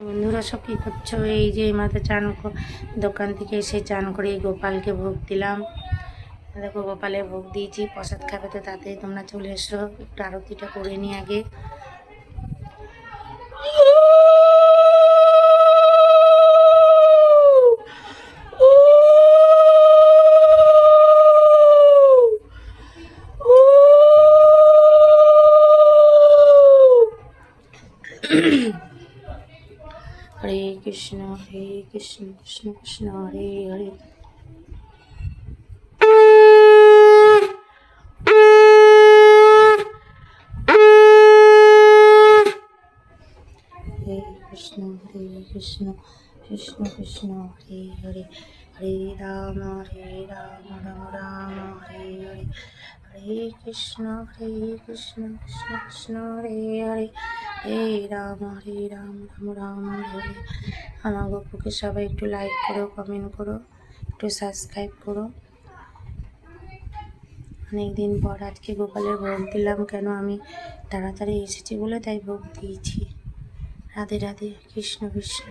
বন্ধুরা সব কী করছো? এই যে মাথা দোকান থেকে এসে চান করে এই গোপালকে ভোগ দিলাম। দেখো গোপালের ভোগ দিয়েছি, প্রসাদ খাবে তো তাতে তোমরা চলে এসো, একটু আরতিটা করে নিই আগে। হরে কৃষ্ণ কৃষ্ণ কৃষ্ণ হরে হরে। হরে কৃষ্ণ কৃষ্ণ কৃষ্ণ হরে হরে। হরে রাম রাম রাম হরে হরে। হরে কৃষ্ণ কৃষ্ণ কৃষ্ণ হরে হরে। হরে রাম রাম রাম হরে। আমার গপুকে সবাই একটু লাইক করো, কমেন্ট করো, একটু সাবস্ক্রাইব করো। অনেকদিন পর আজকে গোপালের ভোগ দিলাম, কেন আমি তাড়াতাড়ি এসেছি বলে তাই ভোগ দিয়েছি। রাধে রাধে, কৃষ্ণ কৃষ্ণ।